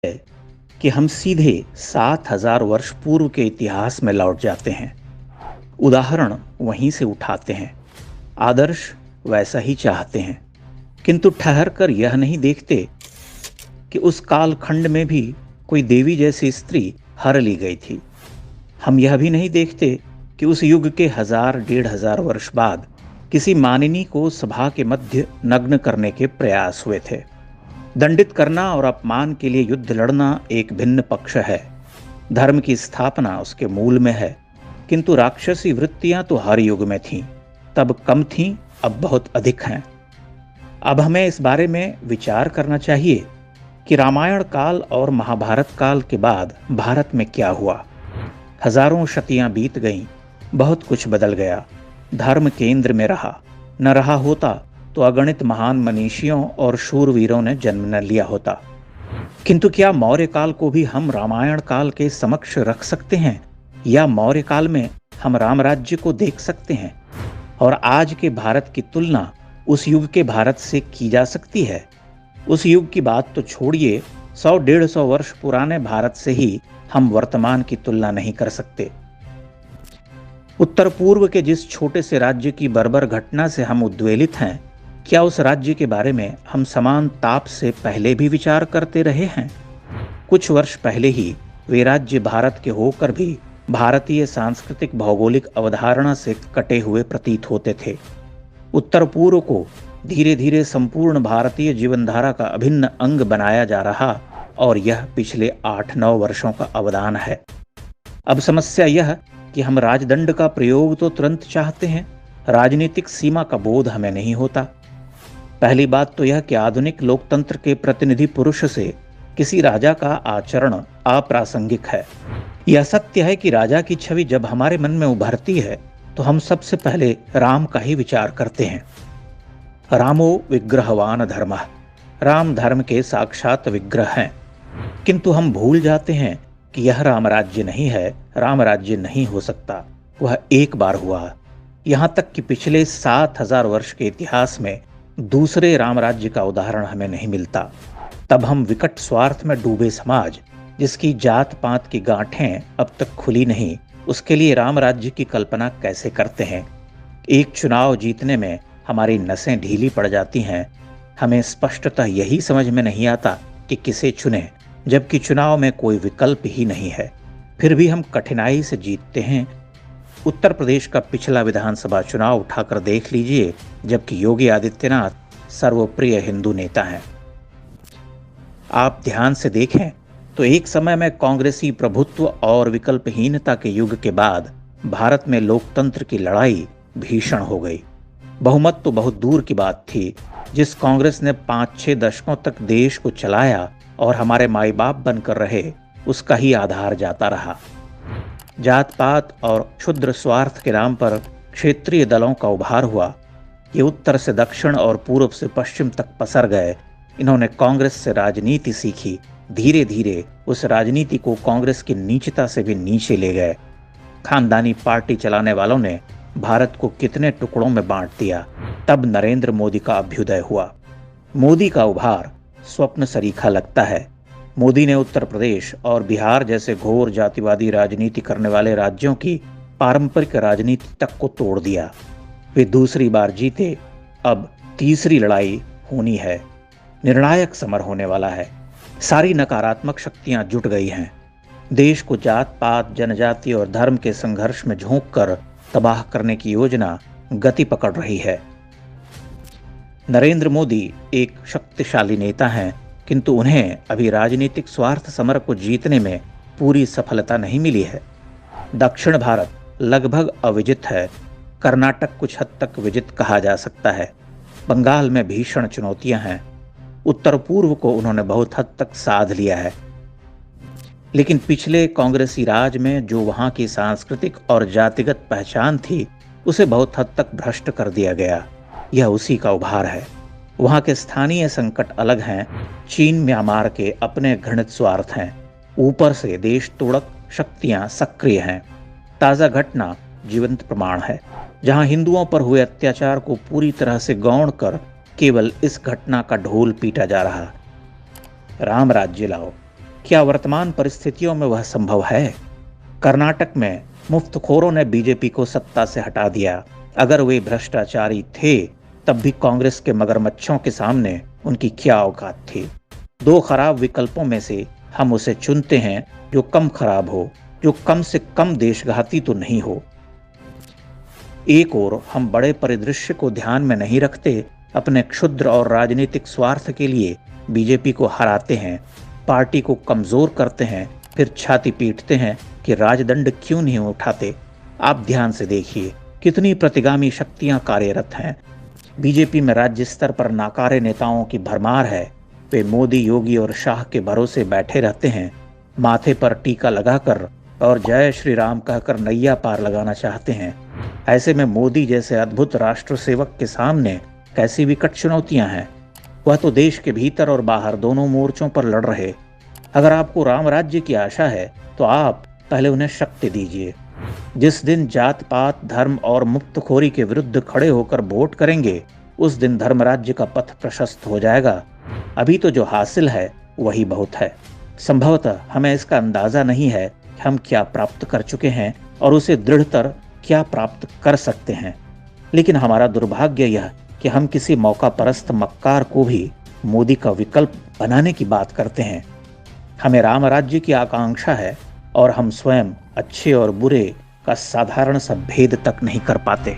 है कि हम सीधे 7,000 वर्ष पूर्व के इतिहास में लौट जाते हैं। उदाहरण वहीं से उठाते हैं, आदर्श वैसा ही चाहते हैं, किंतु ठहर कर यह नहीं देखते कि उस कालखंड में भी कोई देवी जैसी स्त्री हर ली गई थी। हम यह भी नहीं देखते कि उस युग के 1,000-1,500 वर्ष बाद किसी मानिनी को सभा के मध्य नग्न करने के प्रयास हुए थे। दंडित करना और अपमान के लिए युद्ध लड़ना एक भिन्न पक्ष है। धर्म की स्थापना उसके मूल में है, किंतु राक्षसी वृत्तियां तो हर युग में थीं। तब कम थीं, अब बहुत अधिक हैं। अब हमें इस बारे में विचार करना चाहिए कि रामायण काल और महाभारत काल के बाद भारत में क्या हुआ। हजारों शतियां बीत गईं, बहुत कुछ बदल गया। धर्म केंद्र में रहा, न रहा होता तो अगणित महान मनीषियों और शूरवीरों ने जन्म न लिया होता। किंतु क्या मौर्य काल को भी हम रामायण काल के समक्ष रख सकते हैं, या मौर्य काल में हम राम राज्य को देख सकते हैं? और आज के भारत की तुलना उस युग के भारत से की जा सकती है? उस युग की बात तो छोड़िए, 100-150 वर्ष पुराने भारत से ही हम वर्तमान की तुलना नहीं कर सकते। उत्तर पूर्व के जिस छोटे से राज्य की बर्बर घटना से हम उद्वेलित हैं, क्या उस राज्य के बारे में हम समान ताप से पहले भी विचार करते रहे हैं? कुछ वर्ष पहले ही वे राज्य भारत के होकर भी भारतीय सांस्कृतिक भौगोलिक अवधारणा से कटे हुए प्रतीत होते थे। उत्तर पूर्व को धीरे धीरे संपूर्ण भारतीय जीवनधारा का अभिन्न अंग बनाया जा रहा, और यह पिछले 8-9 वर्षों का अवदान है। अब समस्या यह कि हम राजदंड का प्रयोग तो तुरंत चाहते हैं, राजनीतिक सीमा का बोध हमें नहीं होता। पहली बात तो यह कि आधुनिक लोकतंत्र के प्रतिनिधि पुरुष से किसी राजा का आचरण अप्रासंगिक है। यह सत्य है कि राजा की छवि जब हमारे मन में उभरती है तो हम सबसे पहले राम का ही विचार करते हैं। रामो विग्रहवान धर्मः, राम धर्म के साक्षात विग्रह हैं। किंतु हम भूल जाते हैं कि यह राम राज्य नहीं है, राम राज्य नहीं हो सकता। वह एक बार हुआ। यहाँ तक कि पिछले 7,000 वर्ष के इतिहास में दूसरे राम राज्य का उदाहरण हमें नहीं मिलता। तब हम विकट स्वार्थ में डूबे समाज, जिसकी जात पात की गांठें अब तक खुली नहीं, उसके लिए राम राज्य की कल्पना कैसे करते हैं? एक चुनाव जीतने में हमारी नसें ढीली पड़ जाती हैं। हमें स्पष्टतः यही समझ में नहीं आता कि किसे चुने, जबकि चुनाव में कोई विकल्प ही नहीं है। फिर भी हम कठिनाई से जीतते हैं। उत्तर प्रदेश का पिछला विधानसभा चुनाव उठाकर देख लीजिए, जबकि योगी आदित्यनाथ सर्वप्रिय हिंदू नेता हैं। आप ध्यान से देखें तो एक समय में कांग्रेसी प्रभुत्व और विकल्पहीनता के युग के बाद भारत में लोकतंत्र की लड़ाई भीषण हो गई। बहुमत तो बहुत दूर की बात थी। जिस कांग्रेस ने 5-6 दशकों तक देश को चलाया और हमारे माई बाप बनकर रहे, उसका ही आधार जाता रहा। जात पात और क्षुद्र स्वार्थ के नाम पर क्षेत्रीय दलों का उभार हुआ। ये उत्तर से दक्षिण और पूर्व से पश्चिम तक पसर गए। इन्होंने कांग्रेस से राजनीति सीखी। धीरे धीरे उस राजनीति को कांग्रेस की नीचता से भी नीचे ले गए। खानदानी पार्टी चलाने वालों ने भारत को कितने टुकड़ों में बांट दिया। तब नरेंद्र मोदी का अभ्युदय हुआ। मोदी का उभार स्वप्न सरीखा लगता है। मोदी ने उत्तर प्रदेश और बिहार जैसे घोर जातिवादी राजनीति करने वाले राज्यों की पारंपरिक राजनीति तक को तोड़ दिया। वे दूसरी बार जीते। अब तीसरी लड़ाई होनी है। निर्णायक समर होने वाला है। सारी नकारात्मक शक्तियां जुट गई हैं। देश को जात पात, जनजाति और धर्म के संघर्ष में झोंक कर तबाह करने की योजना गति पकड़ रही है। नरेंद्र मोदी एक शक्तिशाली नेता हैं, किंतु उन्हें अभी राजनीतिक स्वार्थ समर को जीतने में पूरी सफलता नहीं मिली है। दक्षिण भारत लगभग अविजित है। कर्नाटक कुछ हद तक विजित कहा जा सकता है। बंगाल में भीषण चुनौतियां हैं। उत्तर पूर्व को उन्होंने बहुत हद तक साध लिया है। लेकिन पिछले कांग्रेसी राज में जो वहां की सांस्कृतिक और जातिगत पहचान थी, उसे बहुत हद तक भ्रष्ट कर दिया गया। यह उसी का उभार है। वहां के स्थानीय संकट अलग हैं। चीन म्यांमार के अपने घृणित स्वार्थ हैं। ऊपर से देश तोड़क शक्तियां सक्रिय हैं। ताजा घटना जीवंत प्रमाण है, जहां हिंदुओं पर हुए अत्याचार को पूरी तरह से गौण कर केवल इस घटना का ढोल पीटा जा रहा। राम राज्य लाओ, क्या वर्तमान परिस्थितियों में वह संभव है? कर्नाटक में मुफ्तखोरों ने बीजेपी को सत्ता से हटा दिया। अगर वे भ्रष्टाचारी थे तब भी कांग्रेस के मगरमच्छों के सामने उनकी क्या औकात थी। दो खराब विकल्पों में से हम उसे चुनते हैं जो कम खराब हो, जो कम से कम देशघाती तो नहीं हो। एक ओर हम बड़े परिदृश्य को ध्यान में नहीं रखते, अपने क्षुद्र और राजनीतिक स्वार्थ के लिए बीजेपी को हराते हैं, पार्टी को कमजोर करते हैं, फिर छाती पीटते हैं कि राजदंड क्यों नहीं उठाते। आप ध्यान से देखिए कितनी प्रतिगामी शक्तियां कार्यरत हैं। बीजेपी में राज्य स्तर पर नाकारे नेताओं की भरमार है। वे मोदी, योगी और शाह के भरोसे बैठे रहते हैं, माथे पर टीका लगाकर और जय श्री राम कहकर नैया पार लगाना चाहते हैं। ऐसे में मोदी जैसे अद्भुत राष्ट्र सेवक के सामने कैसी विकट चुनौतियां हैं। वह तो देश के भीतर और बाहर दोनों मोर्चों पर लड़ रहे। अगर आपको राम राज्य की आशा है तो आप पहले उन्हें शक्ति दीजिए। जिस दिन जात पात, धर्म और मुक्तखोरी के विरुद्ध खड़े होकर वोट करेंगे, उस दिन धर्म राज्य का पथ प्रशस्त हो जाएगा। अभी तो जो हासिल है वही बहुत है। संभवतः हमें इसका अंदाजा नहीं है कि हम क्या प्राप्त कर चुके हैं और उसे दृढ़तर क्या प्राप्त कर सकते हैं। लेकिन हमारा दुर्भाग्य यह कि हम किसी मौका परस्त मक्कार को भी मोदी का विकल्प बनाने की बात करते हैं। हमें राम राज्य की आकांक्षा है और हम स्वयं अच्छे और बुरे का साधारण सा भेद तक नहीं कर पाते।